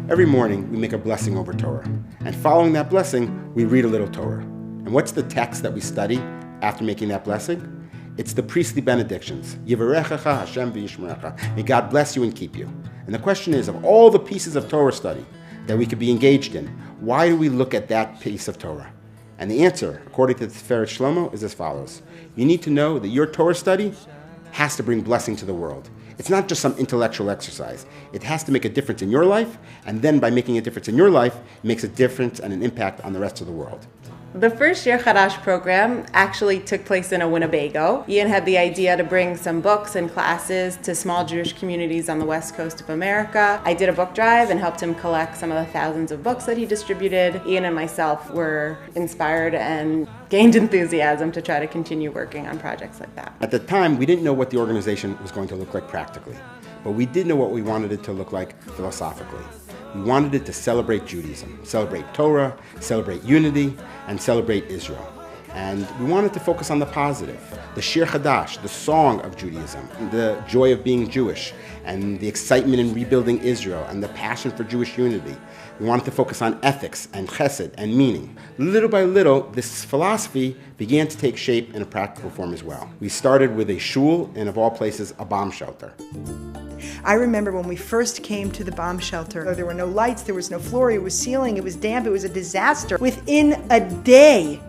Every morning, we make a blessing over Torah. And following that blessing, we read a little Torah. And what's the text that we study after making that blessing? It's the priestly benedictions. Yivarechecha Hashem v'yishmerecha. May God bless you and keep you. And the question is, of all the pieces of Torah study that we could be engaged in, why do we look at that piece of Torah? And the answer, according to the Tiferet Shlomo, is as follows. You need to know that your Torah study has to bring blessing to the world. It's not just some intellectual exercise. It has to make a difference in your life, and then by making a difference in your life, it makes a difference and an impact on the rest of the world. The first Shir Hadash program actually took place in a Winnebago. Ian had the idea to bring some books and classes to small Jewish communities on the west coast of America. I did a book drive and helped him collect some of the thousands of books that he distributed. Ian and myself were inspired and gained enthusiasm to try to continue working on projects like that. At the time, we didn't know what the organization was going to look like practically, but we did know what we wanted it to look like philosophically. We wanted it to celebrate Judaism, celebrate Torah, celebrate unity, and celebrate Israel. And we wanted to focus on the positive, the Shir Hadash, the song of Judaism, the joy of being Jewish, and the excitement in rebuilding Israel, and the passion for Jewish unity. We wanted to focus on ethics and chesed and meaning. Little by little, this philosophy began to take shape in a practical form as well. We started with a shul and, of all places, a bomb shelter. I remember when we first came to the bomb shelter, there were no lights, there was no floor, it was ceiling, it was damp, it was a disaster. Within a day,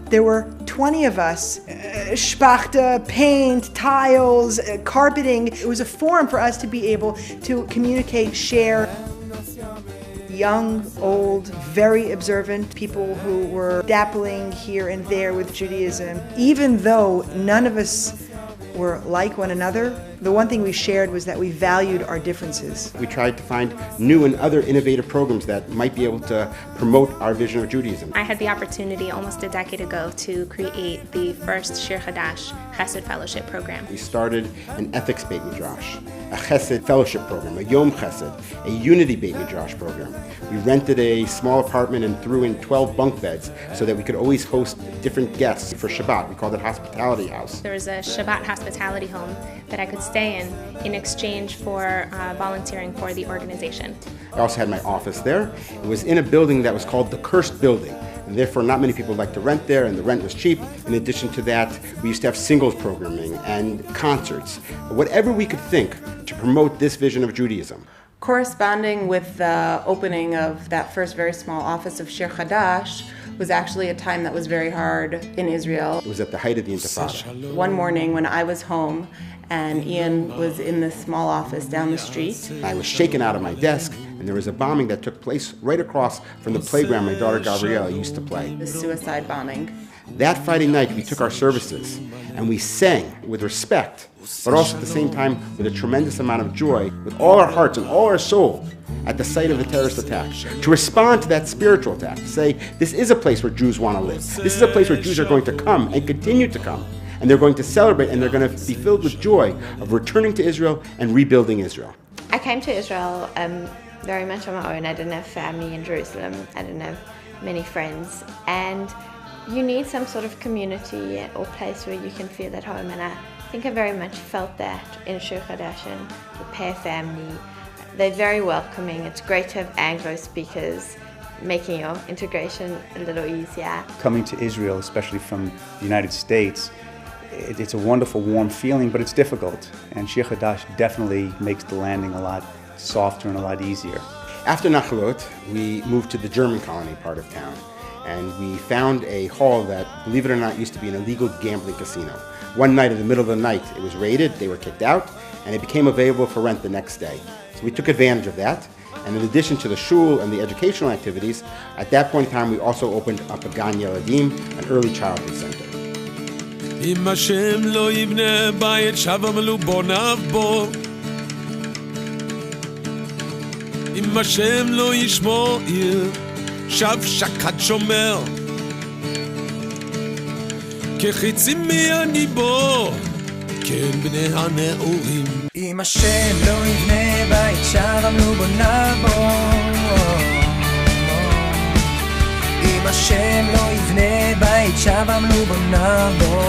there were 20 of us, shpachta, paint, tiles, carpeting. It was a forum for us to be able to communicate, share. Young, old, very observant people who were dabbling here and there with Judaism. Even though none of us were like one another, the one thing we shared was that we valued our differences. We tried to find new and other innovative programs that might be able to promote our vision of Judaism. I had the opportunity almost a decade ago to create the first Shir Hadash Chesed Fellowship program. We started an ethics Beit Midrash, a Chesed fellowship program, a Yom Chesed, a unity Beit Midrash program. We rented a small apartment and threw in 12 bunk beds so that we could always host different guests for Shabbat. We called it Hospitality House. There was a Shabbat hospitality home that I could stay in exchange for volunteering for the organization. I also had my office there. It was in a building that was called the Cursed Building, and therefore not many people liked to rent there, and the rent was cheap. In addition to that, we used to have singles programming and concerts, whatever we could think to promote this vision of Judaism. Corresponding with the opening of that first very small office of Shir Hadash was actually a time that was very hard in Israel. It was at the height of the Intifada. One morning when I was home and Ian was in this small office down the street, I was shaken out of my desk, and there was a bombing that took place right across from the playground my daughter Gabrielle used to play. the suicide bombing. That Friday night, we took our services and we sang with respect, but also at the same time with a tremendous amount of joy, with all our hearts and all our soul, at the sight of the terrorist attack, to respond to that spiritual attack, to say, this is a place where Jews want to live. This is a place where Jews are going to come and continue to come. And they're going to celebrate, and they're going to be filled with joy of returning to Israel and rebuilding Israel. I came to Israel very much on my own. I didn't have family in Jerusalem. I didn't have many friends. And you need some sort of community or place where you can feel at home. And I think I very much felt that in Shir Hadash and the Pear family. They're very welcoming. It's great to have Anglo speakers, making your integration a little easier. Coming to Israel, especially from the United States, it's a wonderful, warm feeling, but it's difficult. And Shir Hadash definitely makes the landing a lot softer and a lot easier. After Nachalot, we moved to the German colony part of town, and we found a hall that, believe it or not, used to be an illegal gambling casino. One night in the middle of the night, it was raided, they were kicked out, and it became available for rent the next day. So we took advantage of that, and in addition to the shul and the educational activities, at that point in time we also opened up a Gan Yeladim, an early childhood center. אם השם לא יבנה בית שב עמלו בוניו בו אם השם לא ישמור עיר שב שקד שומר כחיצים מעני בו כן בני הנאורים אם השם לא יבנה בית שב עמלו בוניו בו אם השם לא יבנה בית שב עמלו בוניו בו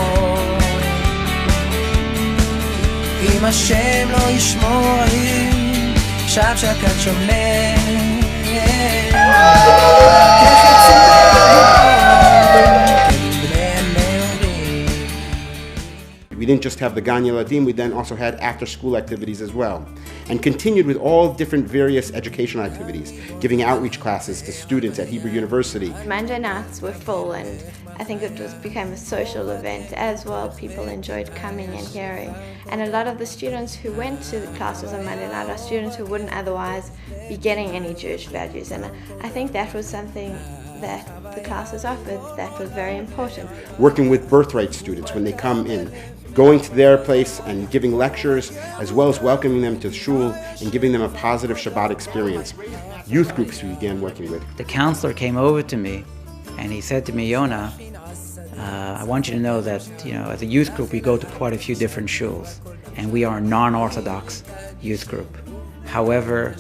אם השם לא ישמור עיר עכשיו שהקהל שומע We didn't just have the Gan Yeladim, we then also had after-school activities as well, and continued with all different various educational activities, giving outreach classes to students at Hebrew University. Monday nights were full, and I think it became a social event as well. People enjoyed coming and hearing, and a lot of the students who went to the classes on Monday night are students who wouldn't otherwise be getting any Jewish values, and I think that was something that the classes offered that was very important. Working with birthright students when they come in, going to their place and giving lectures, as well as welcoming them to shul and giving them a positive Shabbat experience. Youth groups we began working with. The counselor came over to me and he said to me, Yona, I want you to know that, as a youth group we go to quite a few different shuls, and we are a non-Orthodox youth group. However,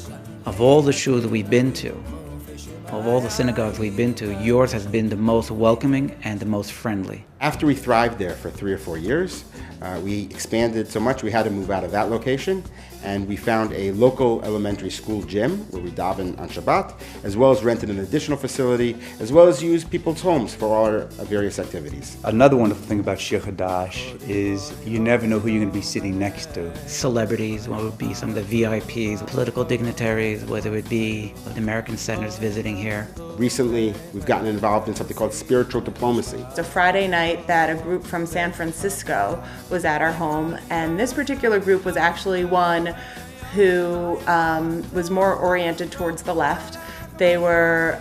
of all the shuls we've been to, of all the synagogues we've been to, yours has been the most welcoming and the most friendly. After we thrived there for 3 or 4 years, we expanded so much we had to move out of that location, and we found a local elementary school gym where we daven on Shabbat, as well as rented an additional facility, as well as used people's homes for all our various activities. Another wonderful thing about Shir Hadash is you never know who you're going to be sitting next to. Celebrities, whether it would be some of the VIPs, political dignitaries, whether it be the American senators visiting here. Recently, we've gotten involved in something called spiritual diplomacy. It's a Friday night that a group from San Francisco was at our home, and this particular group was actually one who was more oriented towards the left. They were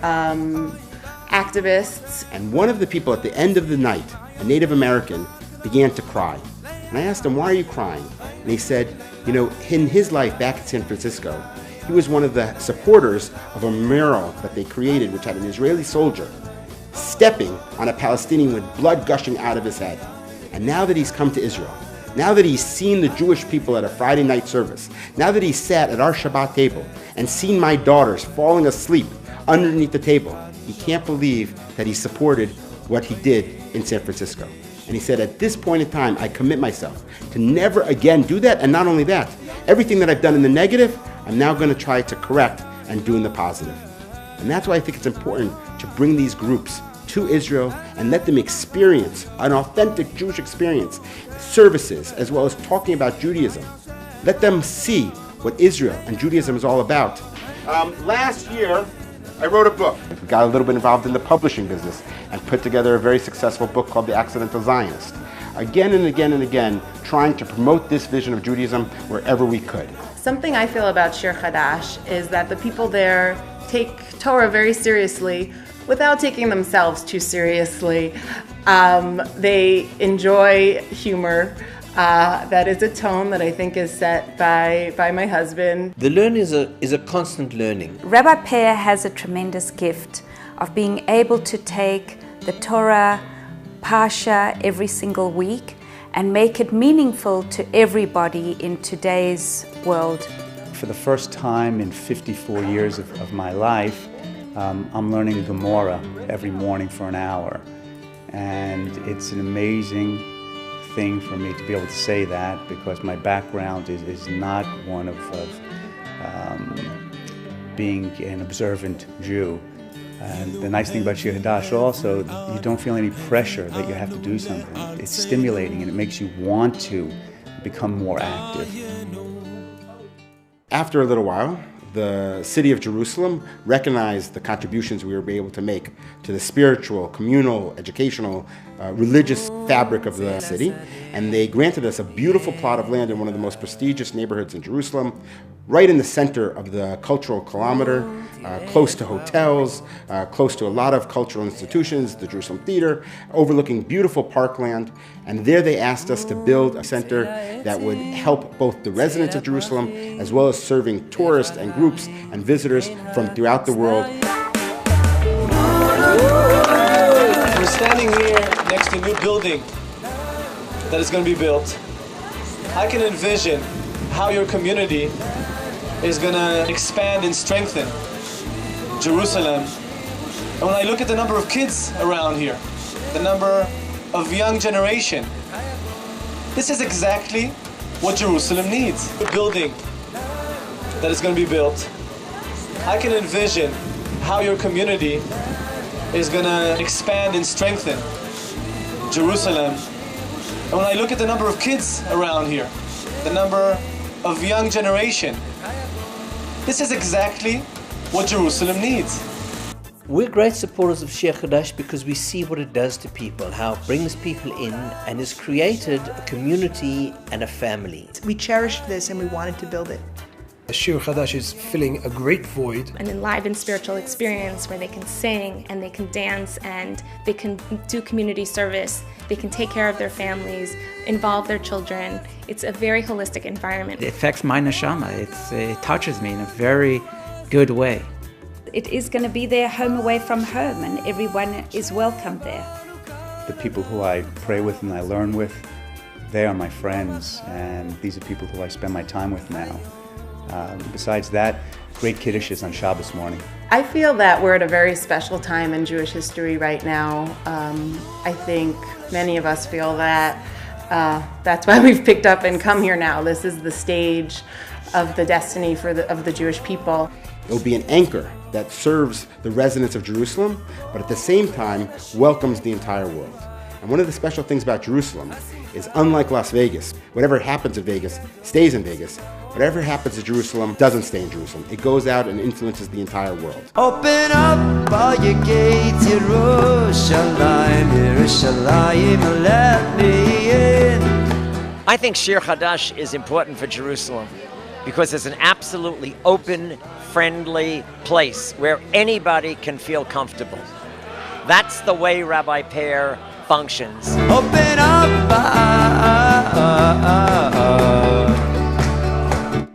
activists. And one of the people at the end of the night, a Native American, began to cry. And I asked him, why are you crying? And he said, in his life back in San Francisco, he was one of the supporters of a mural that they created, which had an Israeli soldier stepping on a Palestinian with blood gushing out of his head. And now that he's come to Israel, now that he's seen the Jewish people at a Friday night service, now that he's sat at our Shabbat table and seen my daughters falling asleep underneath the table, he can't believe that he supported what he did in San Francisco. And he said, at this point in time, I commit myself to never again do that. And not only that, everything that I've done in the negative, I'm now going to try to correct and do in the positive. And that's why I think it's important to bring these groups to Israel and let them experience an authentic Jewish experience, services, as well as talking about Judaism. Let them see what Israel and Judaism is all about. Last year, I wrote a book. I got a little bit involved in the publishing business and put together a very successful book called The Accidental Zionist. Again and again and again, trying to promote this vision of Judaism wherever we could. Something I feel about Shir Hadash is that the people there take Torah very seriously without taking themselves too seriously. They enjoy humor. That is a tone that I think is set by my husband. The learning is a constant learning. Rabbi Pear has a tremendous gift of being able to take the Torah Parsha every single week and make it meaningful to everybody in today's world. For the first time in 54 years of my life, I'm learning Gemara every morning for an hour. And it's an amazing thing for me to be able to say that, because my background is not one of being an observant Jew. And the nice thing about Shir Hadash also, you don't feel any pressure that you have to do something. It's stimulating and it makes you want to become more active. After a little while, the city of Jerusalem recognized the contributions we were able to make to the spiritual, communal, educational, religious fabric of the city, and they granted us a beautiful plot of land in one of the most prestigious neighborhoods in Jerusalem, right in the center of the cultural kilometer, close to hotels, close to a lot of cultural institutions, the Jerusalem Theater, overlooking beautiful parkland. And there they asked us to build a center that would help both the residents of Jerusalem as well as serving tourists and groups and visitors from throughout the world. We're standing here next to a new building that is going to be built. I can envision how your community is going to expand and strengthen Jerusalem. And when I look at the number of kids around here, the number of young generation, this is exactly what Jerusalem needs. A building that is going to be built, I can envision how your community is going to expand and strengthen Jerusalem. And when I look at the number of kids around here, the number of young generation, this is exactly what Jerusalem needs. We're great supporters of Shir Hadash because we see what it does to people, how it brings people in and has created a community and a family. We cherished this and we wanted to build it. Shir Hadash is filling a great void. An enlivened spiritual experience where they can sing and they can dance and they can do community service. They can take care of their families, involve their children. It's a very holistic environment. It affects my neshama. It touches me in a very good way. It is going to be their home away from home, and everyone is welcome there. The people who I pray with and I learn with, they are my friends, and these are people who I spend my time with now. Besides that, great kiddushes on Shabbos morning. I feel that we're at a very special time in Jewish history right now. I think many of us feel that. That's why we've picked up and come here now. This is the stage of the destiny of the Jewish people. It will be an anchor that serves the residents of Jerusalem, but at the same time welcomes the entire world. And one of the special things about Jerusalem is, unlike Las Vegas, whatever happens in Vegas stays in Vegas. Whatever happens in Jerusalem doesn't stay in Jerusalem. It goes out and influences the entire world. Open up all your gates, Yerushalayim, Yerushalayim, let me in. I think Shir Hadash is important for Jerusalem because it's an absolutely open, friendly place where anybody can feel comfortable. That's the way Rabbi Pear functions. Open up.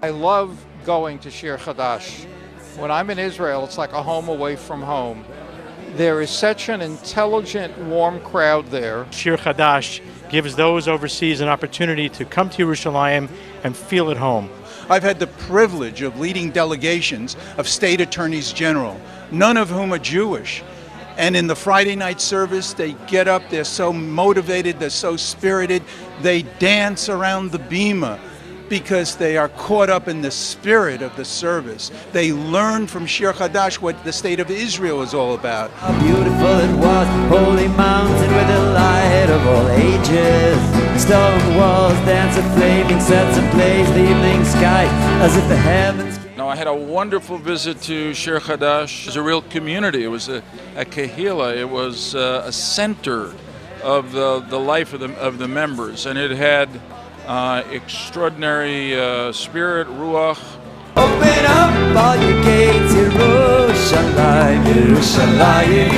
I love going to Shir Hadash. When I'm in Israel, it's like a home away from home. There is such an intelligent, warm crowd there. Shir Hadash gives those overseas an opportunity to come to Yerushalayim and feel at home. I've had the privilege of leading delegations of state attorneys general, none of whom are Jewish. And in the Friday night service, they get up, they're so motivated, they're so spirited, they dance around the bima because they are caught up in the spirit of the service. They learn from Shir Hadash what the state of Israel is all about. How beautiful it was, holy mountain with the light of all ages. Stone walls dance with flaming sets ablaze, the evening sky as if the heavens... No, I had a wonderful visit to Shir Hadash. It was a real community. It was a kahila. It was a center of the life of the members, and it had extraordinary spirit, ruach. Open up all your gates, Yerushalayim, Yerushalayim,